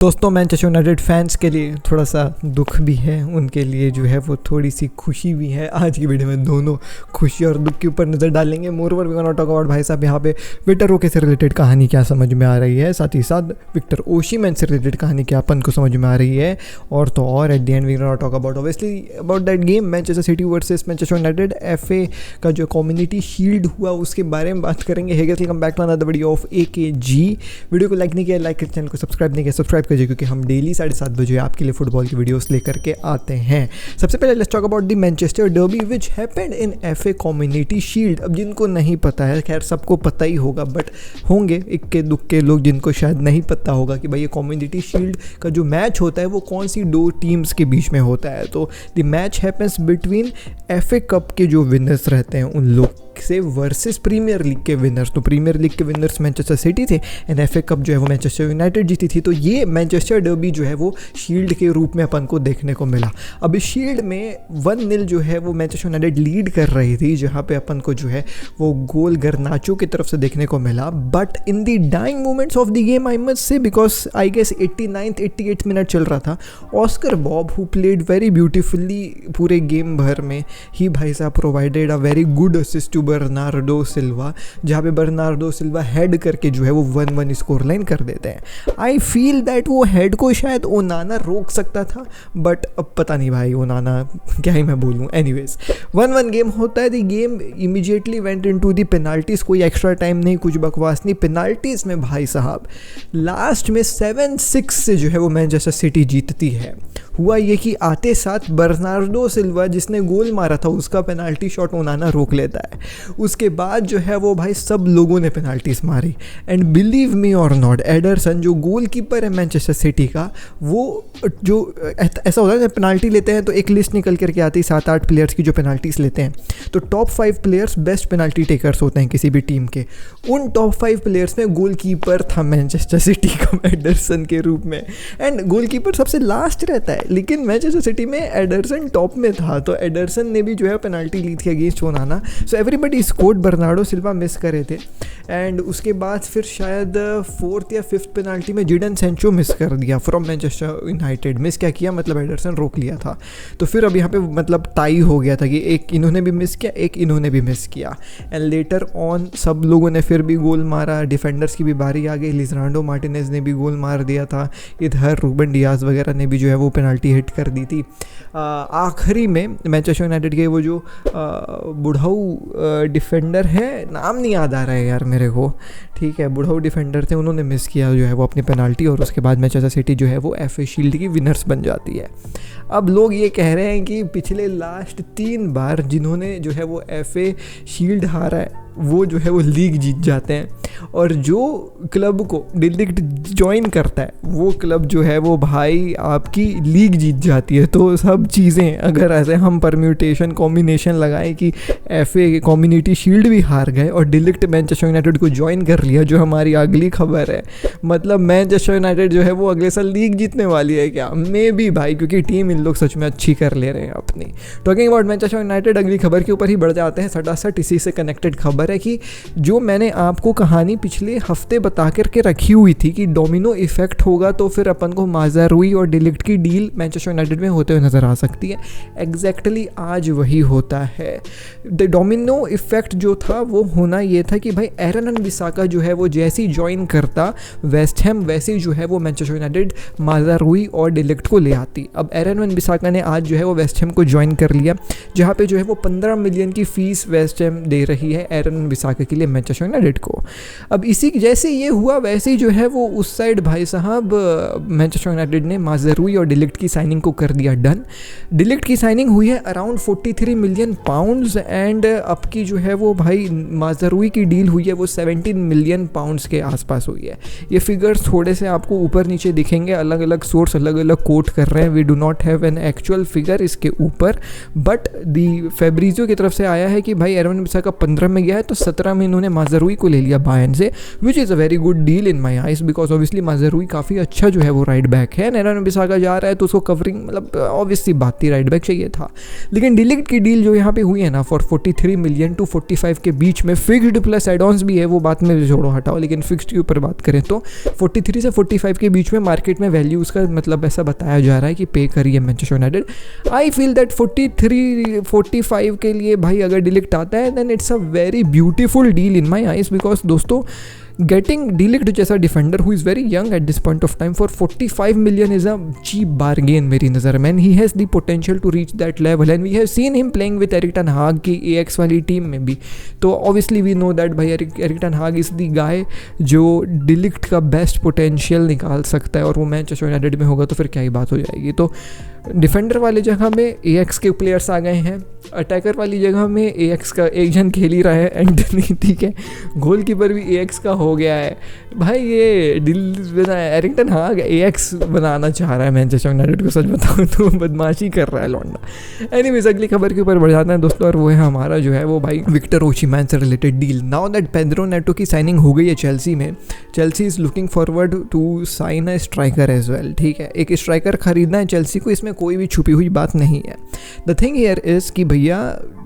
दोस्तों Manchester United fans के लिए थोड़ा सा दुख भी है, उनके लिए जो है वो थोड़ी सी खुशी भी है। आज की वीडियो में दोनों खुशी और दुख के ऊपर नज़र डालेंगे। Moreover we gonna talk about भाई साहब यहाँ पे विक्टर ओके से रिलेटेड कहानी क्या समझ में आ रही है, साथ ही साथ विक्टर ओशिमैन से रिलेटेड कहानी क्या अपन को समझ में आ रही है, और तो और at the end we gonna talk about obviously about that game Manchester City versus Manchester United. FA का जो कम्युनिटी शील्ड हुआ उसके बारे में बात करेंगे। Hey guys, welcome back to another video of AKG। Video को लाइक नहीं किया, लाइक चैनल को सब्सक्राइब नहीं किया, सब्सक्राइब कीजिए क्योंकि हम डेली 7:30 बजे आपके लिए फुटबॉल की वीडियोस लेकर के आते हैं। सबसे पहले let's talk about the Manchester derby which happened in FA community shield. अब जिनको नहीं पता है, खैर सबको पता ही होगा, बट होंगे इक्के दुक्के लोग जिनको शायद नहीं पता होगा कि भाई ये कम्युनिटी शील्ड का जो मैच होता है वो कौन सी दो टीम्स के बीच में होता है। तो the match happens between FA cup के जो विनर्स रहते हैं उन लोग से वर्सेस प्रीमियर लीग के विनर्स। तो प्रीमियर लीग के विनर्स मैनचेस्टर सिटी थे एंड FA कप जो है वो मैनचेस्टर यूनाइटेड जीती थी। तो ये मैनचेस्टर डर्बी जो है वो शील्ड के रूप में अपन को देखने को मिला। अब इस शील्ड में 1-0 जो है वो मैनचेस्टर यूनाइटेड लीड कर रही थी, जहाँ पे अपन को जो है वो गोल गर्नाचो की तरफ से देखने को मिला। But in the dying moments of the game I must say, because I guess 89th-88th minute चल रहा था, Oscar Bobb who played very beautifully पूरे गेम भर में ही भाई साहब provided a very good assist to Bernardo Silva, जहाँ पे बर्नार्डो सिल्वा हेड करके जो है वो 1-1 स्कोर लाइन कर देते हैं। आई फील दैट वो हेड को शायद ओनाना रोक सकता था, बट अब पता नहीं भाई, ओनाना क्या ही मैं बोलूँ। एनीवेज 1-1 गेम होता है। The game immediately went into the penalties. कोई एक्स्ट्रा टाइम नहीं, कुछ बकवास नहीं। पेनाल्टीज में भाई साहब लास्ट में 7-6 से जो है वो मैनचेस्टर सिटी जीतती है। हुआ ये कि आते साथ बर्नार्डो सिल्वा जिसने गोल मारा था उसका पेनाल्टी शॉट ओनाना रोक लेता है। उसके बाद जो है वो भाई सब लोगों ने पेनाल्टीज मारी एंड बिलीव मी और नॉट, एडरसन जो गोलकीपर है मैनचेस्टर सिटी का, वो जो ऐसा होता है जब पेनाल्टी लेते हैं तो एक लिस्ट निकल करके आती है 7-8 प्लेयर्स की जो पेनाल्टीज लेते हैं। तो top 5 players best penalty takers होते हैं किसी भी टीम के। उन टॉप 5 प्लेयर्स में गोलकीपर था मैनचेस्टर सिटी का एडरसन के रूप में, एंड गोलकीपर सबसे लास्ट रहता है, लेकिन मैनचेस्टर सिटी में एडरसन टॉप में था। तो एडरसन ने भी जो है पेनाल्टी ली थी against ओनाना। So everybody scored, Bernardo Silva miss करे थे एंड उसके बाद फिर शायद 4th या 5th पेनाल्टी में जिडन सेंचो मिस कर दिया फ्रॉम मैनचेस्टर यूनाइटेड। मिस क्या किया, मतलब एडरसन रोक लिया था। तो फिर अब यहाँ पे मतलब टाई हो गया था कि एक इन्होंने भी मिस किया, एक इन्होंने भी मिस किया, एंड लेटर ऑन सब लोगों ने फिर भी गोल मारा। डिफेंडर्स की भी बारी आ गई, लिज़ांड्रो मार्टिनेज ने भी गोल मार दिया था, इधर रूबन डियाज वगैरह ने भी जो है वो पेनाल्टी हिट कर दी थी। आखिरी में मैनचेस्टर यूनाइटेड के वो जो बुढ़ाऊ डिफेंडर है, नाम नहीं याद आ रहा है यार मेरे को, ठीक है, बुढ़ाऊ डिफेंडर थे, उन्होंने मिस किया जो है वो अपनी पेनाल्टी, और उसके बाद मैनचेस्टर सिटी जो है वो FA शील्ड की विनर्स बन जाती है। अब लोग ये कह रहे हैं कि पिछले लास्ट 3 बार जिन्होंने जो है वो FA शील्ड हारा है वो जो है वो लीग जीत जाते हैं, और जो क्लब को डिलिक्ट ज्वाइन करता है वो क्लब जो है वो भाई आपकी लीग जीत जाती है। तो सब चीज़ें अगर ऐसे हम परम्यूटेशन कॉम्बिनेशन लगाएं कि FA कम्युनिटी शील्ड भी हार गए और डिलिक्ट मैनचेस्टर यूनाइटेड को ज्वाइन कर लिया, जो हमारी अगली खबर है, मतलब मैनचेस्टर यूनाइटेड जो है वो अगले साल लीग जीतने वाली है क्या, मे बी भाई, क्योंकि टीम इन लोग सच में अच्छी कर ले रहे हैं अपनी। टॉकिंग अबाउट मैनचेस्टर यूनाइटेड, अगली खबर के ऊपर ही बढ़ जाते हैं सटासट। इसी से कनेक्टेड खबर है कि जो मैंने आपको कहानी पिछले हफ्ते बता करके रखी हुई थी कि डोमिनो इफेक्ट होगा तो फिर अपन को माज़ारुई और डिलिक्ट की डील मैनचेस्टर यूनाइटेड में होते हुए नजर आ सकती है। एग्जैक्टली आज वही होता है। द डोमिनो इफेक्ट जो था वो होना ये था कि भाई एरन वन-बिसाका जो है वो जैसे ही ज्वाइन करता वेस्ट हैम, वैसे ही जो है वो मैनचेस्टर यूनाइटेड माज़ारुई और डिलिक्ट को ले आती। अब एरन वन-बिसाका ने आज जो है वो वेस्ट हैम को ज्वाइन कर लिया, जहाँ पे जो है वो 15 मिलियन की फीस वेस्ट हैम दे रही है एरन वन-बिसाका के लिए मैनचेस्टर यूनाइटेड को। अब इसी जैसे ये हुआ वैसे ही जो है वो उस साइड भाई साहब मैनचेस्टर यूनाइटेड ने माज़ारुई और डिलिक्ट की साइनिंग को कर दिया डन। डिलिक्ट की साइनिंग हुई है अराउंड 43 मिलियन पाउंड्स एंड अब की जो है वो भाई माज़ारुई की डील हुई है वो 17 मिलियन पाउंड्स के आसपास हुई है। ये फिगर्स थोड़े से आपको ऊपर नीचे दिखेंगे, अलग अलग सोर्स अलग अलग कोट कर रहे हैं। We do not have an actual figure इसके ऊपर, बट दी फेब्रिजियो की तरफ से आया है कि भाई एरन वन-बिसाका 15 में गया है, है, तो 17 में इन्होंने माजरूई को ले लिया बायर्न से, which is a very good deal in my eyes, because obviously Mazraoui काफ़ी अच्छा जो है वो राइट बैक है। नैरान बिसागा जा रहा है तो उसको कवरिंग मतलब ऑब्वियसली बात थी, राइट बैक चाहिए था। लेकिन डिलीट की डील जो यहाँ पे हुई है ना फॉर 43 मिलियन टू 45 के बीच में, फिक्स्ड प्लस एडॉन्स भी है, वो बात में छोड़ो हटाओ, लेकिन फिक्स्ड के ऊपर बात करें तो 43 से 45 के बीच में मार्केट में वैल्यू उसका मतलब ऐसा बताया जा रहा है कि पे करिए Manchester United. I feel that 43-45 के लिए भाई अगर डिलीट आता है then it's a very beautiful deal in my eyes, because दोस्तों गेटिंग डिलीट जैसा defender who is very young at this point of time for 45 million is a cheap bargain मेरी नज़र में। He has the potential to reach that level and we have seen him playing with Erik ten Hag की AX वाली team में भी। तो obviously we know that भाई Eric ten हाग इज़ द गाय जो डिलीट का बेस्ट पोटेंशियल निकाल सकता है, और वो मैनचेस्टर यूनाइटेड में होगा तो फिर क्या ही बात हो जाएगी। तो डिफेंडर वाली जगह में AX के प्लेयर्स आ गए हैं, अटैकर वाली जगह में AX का एक जन खेल ही रहा है एंटनी, ठीक है, गोलकीपर भी AX का हो गया है भाई। ये डील एरिक टेन हाग AX बनाना चाह रहा है मैनचेस्टर यूनाइटेड को, सच बताऊं तो बदमाशी कर रहा है लौंडा। एनीवेज अगली खबर के ऊपर बढ़ जाते हैं दोस्तों, और वो है हमारा जो है वो भाई विक्टर ओशिमैन से related deal. Now that Pedro Neto की साइनिंग हो गई है चेल्सी में, Chelsea is looking forward to sign a striker as well, ठीक है, एक स्ट्राइकर खरीदना है चेल्सी को, इसमें कोई भी छुपी हुई बात नहीं है। द थिंग हियर इज़ कि भैया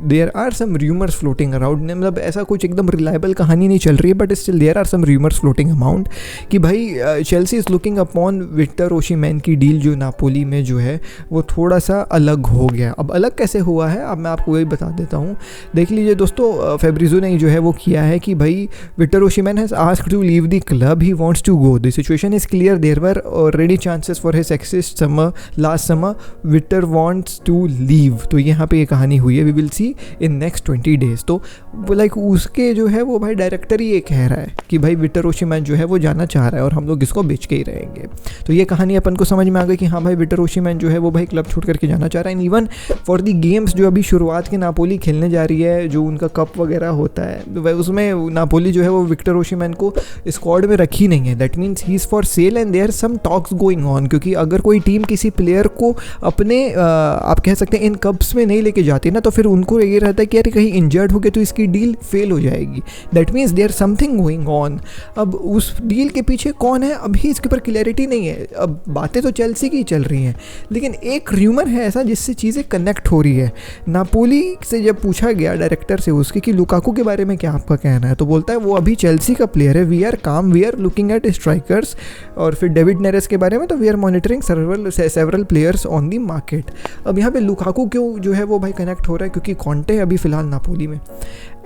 there are some rumours floating around, मतलब ऐसा कुछ एकदम रिलायबल कहानी नहीं चल रही है, but still there are some rumours floating amount कि भाई Chelsea is looking upon Victor Osimhen की डील जो नापोली में जो है वो थोड़ा सा अलग हो गया। अब अलग कैसे हुआ है अब मैं आपको वही बता देता हूँ। देख लीजिए दोस्तों, फेब्रिजो ने जो है वो किया है कि भाई Victor Osimhen has asked to leave the club, he wants to go, the situation is clear, there were already chances for his exist summer last summer, Victor wants to leave. तो यहाँ पे ये कहानी हुई है, we will see in next 20 days. तो like उसके जो है वो भाई डायरेक्टर ही ये कह रहा है कि भाई विक्टर ओशिमैन जो है वो जाना चाह रहा है और हम लोग इसको बेच के ही रहेंगे। तो ये कहानी अपन को समझ में आ गई कि हाँ भाई विक्टर ओशिमैन जो है वो भाई क्लब छोड़ करके जाना चाह रहा है। And even for the games जो अभी शुरुआत के नापोली खेलने जा रही है, जो उनका कप वगैरह होता है, उसमें नापोली जो है वो विक्टर ओशिमैन को स्क्वाड में रखी नहीं है। That means he is for sale and there some talks going on, क्योंकि अगर कोई टीम किसी प्लेयर को अपने आप कह सकते हैं इन कप्स में नहीं लेके जाती ना, तो फिर उनको ये रहता है कि यार कहीं इंजर्ड हो गए तो इसकी डील फेल हो जाएगी। That means there something going on. अब उस डील के पीछे कौन है अभी इसके ऊपर क्लैरिटी नहीं है। अब बातें तो चेल्सी की चल रही हैं, लेकिन एक र्यूमर है ऐसा जिससे चीज़ें कनेक्ट हो रही है। नापोली से जब पूछा गया डायरेक्टर से उसके कि लुकाकू के बारे में क्या आपका कहना है, तो बोलता है वो अभी चेल्सी का प्लेयर है, we are calm, we are looking at strikers. और फिर डेविड नेरेस के बारे में तो we are monitoring several players on the market. अब यहाँ पे लुकाकू क्यों जो है वो भाई कनेक्ट हो रहा है, क्योंकि कॉन्टे अभी फिलहाल नापोली में,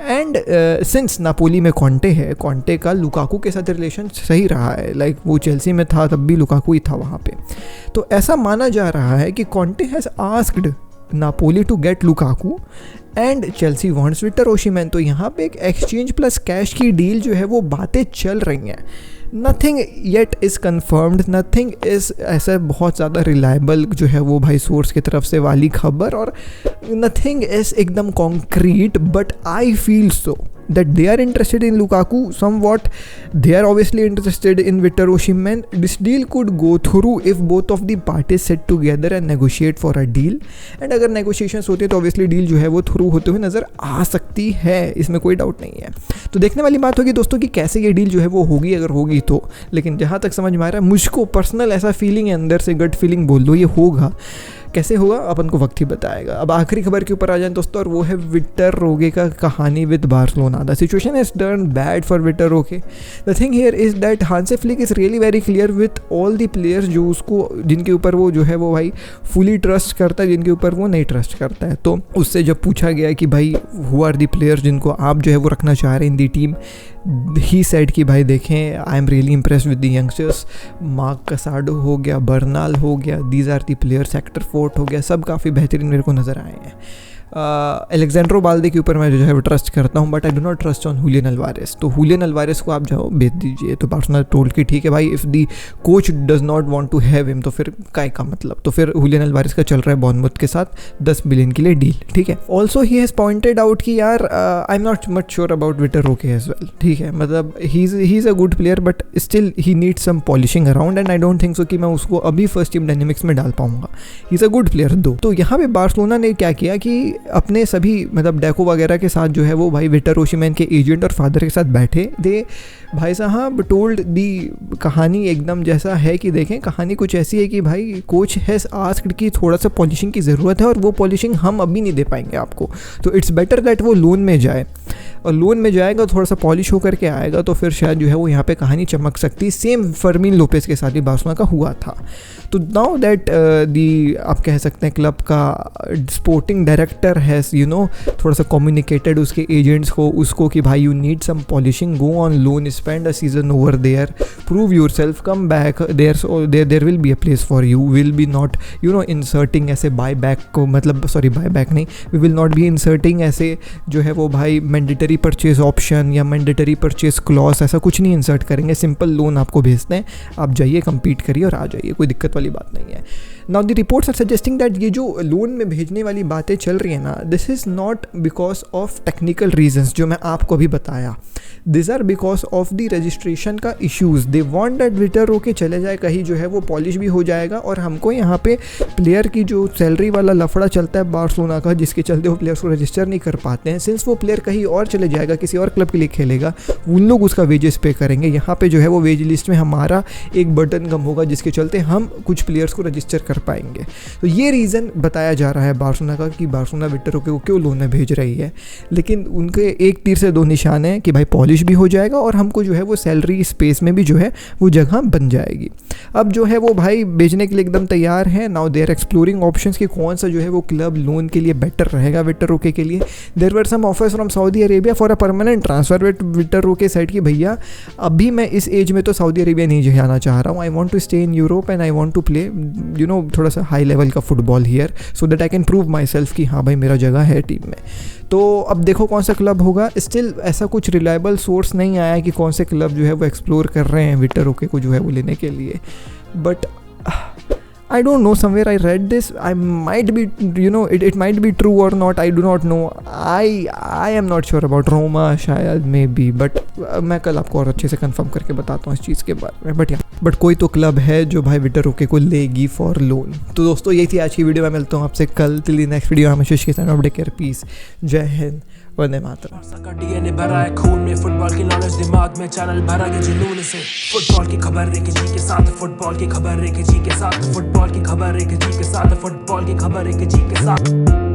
एंड सिंस नापोली में कॉन्टे है, कॉन्टे का लुकाकू के साथ रिलेशन सही रहा है, लाइक वो चेल्सी में था तब भी लुकाकू ही था वहाँ पे। तो ऐसा माना जा रहा है कि Conte has asked Napoli to get Lukaku and Chelsea wants Victor Osimhen. तो यहाँ पे एक एक्सचेंज प्लस कैश की डील जो है वो बातें चल रही हैं। Nothing yet is confirmed, nothing is ऐसा बहुत ज़्यादा रिलायबल जो है वो भाई सोर्स की तरफ से वाली खबर, और नथिंग इज़ एकदम concrete, but I feel so that they are interested in Lukaku somewhat. They are obviously interested in Victor Osimhen. This deal could go through if both of the parties sit together and negotiate for a deal. And अगर negotiations होते हैं तो obviously deal जो है वो through होते हुए नज़र आ सकती है, इसमें कोई डाउट नहीं है। तो देखने वाली बात होगी दोस्तों कि कैसे ये डील जो है वो होगी, अगर होगी तो। लेकिन जहाँ तक समझ में आ रहा है, मुझको पर्सनल ऐसा फीलिंग है, अंदर से गट फीलिंग बोल दो, ये होगा। कैसे होगा अपन को वक्त ही बताएगा। अब आखिरी खबर के ऊपर आ जाए दोस्तों, और वो है विक्टर रोगे का कहानी with Barcelona. The situation is turn bad for Victor Roque. The thing here is that Hansi Flick is really very clear with all the players जो उसको, जिनके ऊपर वो जो है वो भाई फुली ट्रस्ट करता है, जिनके ऊपर वो नहीं ट्रस्ट करता है। तो उससे जब पूछा गया कि भाई हु आर द प्लेयर्स जिनको आप जो है वो रखना चाह रहे हैं इन दी टीम, ही सेड कि भाई देखें I am really impress with the youngsters, Marc Casado हो गया, बर्नाल हो गया, these are the players, Hector Fort हो गया, सब काफ़ी बेहतरीन मेरे को नज़र आए हैं। एलेक्जेंड्रो बाल्दे के ऊपर मैं जो है वो ट्रस्ट करता हूँ, but I do not trust on Julian Alvarez. तो हुलियन अल्वारेस को आप जाओ बेच दीजिए। तो बार्सिलोना टोल्ड कि ठीक है भाई, if the coach does not want to have him, तो फिर काय का मतलब। तो फिर हुलियन अल्वारेस का चल रहा है बॉर्नमूथ के साथ 10 बिलियन के लिए डील, ठीक है। Also he has pointed out कि यार I am not much sure about Victor Roque as well, ठीक है। मतलब he is a good player, but still he needs some polishing around, and I don't think so कि मैं उसको अभी first team dynamics में डाल पाऊंगा। ही इज़ अ गुड प्लेयर दो। तो यहाँ पे बार्सिलोना ने क्या किया कि अपने सभी मतलब डेको वगैरह के साथ जो है वो भाई विक्टर ओसिमैन के एजेंट और फादर के साथ बैठे। दे भाई साहब टोल्ड दी कहानी एकदम जैसा है कि देखें कहानी कुछ ऐसी है कि भाई कोच हैज़ आस्क्ड कि थोड़ा सा पॉलिशिंग की ज़रूरत है और वो पॉलिशिंग हम अभी नहीं दे पाएंगे आपको, तो इट्स बेटर दैट वो लोन में जाए, और लोन में जाएगा थोड़ा सा पॉलिश होकर के आएगा तो फिर शायद जो है वो यहाँ पे कहानी चमक सकती। सेम फर्मीन लोपेस के साथ भी बार्सिलोना का हुआ था। तो नाउ दैट दी आप कह सकते हैं क्लब का स्पोर्टिंग डायरेक्टर हैज़ थोड़ा सा कम्युनिकेटेड उसके एजेंट्स को उसको कि भाई you need some polishing, go on loan, spend a season over there, prove yourself, come back, there will be a place for you, will be not inserting ऐसे buy back को, मतलब sorry buy back नहीं, we will not be inserting ऐसे जो है वो भाई mandatory purchase option या मैंडेटरी परचेज क्लॉज, ऐसा कुछ नहीं इंसर्ट करेंगे, सिंपल लोन आपको भेजते हैं, आप जाइए कंपीट करिए और आ जाइए, कोई दिक्कत वाली बात नहीं है। Now the reports are suggesting that ये जो लोन में भेजने वाली बातें चल रही है ना, this is not because of technical reasons जो मैं आपको अभी बताया, this are because of the registration का issues. They want that Victor Roque चले जाए कहीं, जो है वो पॉलिश भी हो जाएगा और हमको यहाँ पे प्लेयर की जो सैलरी वाला लफड़ा चलता है बार्सिलोना का, जिसके चलते वो प्लेयर्स को रजिस्टर नहीं कर पाते हैं, सिंस वो प्लेयर कहीं और चले जाएगा, किसी और क्लब के लिए खेलेगा, उन लोग उसका वेजेस पे करेंगे, यहाँ पे जो है वो वेज लिस्ट में हमारा एक बटन कम होगा जिसके चलते हम कुछ प्लेयर्स को रजिस्टर कर पाएंगे। तो ये रीज़न बताया जा रहा है बार्सिलोना का कि बार्सिलोना विक्टर रोके को क्यों लोन में भेज रही है, लेकिन उनके एक तीर से दो निशान हैं कि भाई पॉलिश भी हो जाएगा और हमको जो है वो सैलरी स्पेस में भी जो है वो जगह बन जाएगी। अब जो है वो भाई भेजने के लिए एकदम तैयार है। Now they are exploring options कि कौन सा जो है वो क्लब लोन के लिए बेटर रहेगा विक्टर रोके के लिए। There were some offers from Saudi Arabia for a permanent transfer with Victor Roque side की भैया अभी मैं इस एज में तो सऊदी अरेबिया नहीं जाना चाह रहा हूँ, I want to stay in Europe and I want to play थोड़ा सा हाई लेवल का football here so that I can prove myself कि हाँ भाई मेरा जगह है टीम में। तो अब देखो कौन सा क्लब होगा, स्टिल ऐसा कुछ रिलायबल सोर्स नहीं आया कि कौन से क्लब जो है वो एक्सप्लोर कर रहे हैं विक्टर रोके को जो है वो लेने के लिए, but I don't know, somewhere I read this, I might be, it might be true or not, I do not know, I am not sure about Roma, शायद maybe, but मैं कल आपको और अच्छे से कंफर्म करके बताता हूँ इस चीज़ के बारे में। बट कोई तो क्लब है जो भाई विक्टर रोके को लेगी फॉर लोन। तो दोस्तों यही थी आज की वीडियो, मैं मिलता हूँ आपसे कल, टिल द नेक्स्ट वीडियो, हमेशा के साथ टेक केयर, पीस, जय हिंद, वंदे मातरम। डीएनए भरा है खून में, फुटबॉल की नॉलेज दिमाग में, चैनल भरा के जुनून से, फुटबॉल की खबर एक जी के साथ, फुटबॉल की खबर एक जी के साथ, फुटबॉल की खबर एक जी के साथ, फुटबॉल की खबर एक जी के साथ।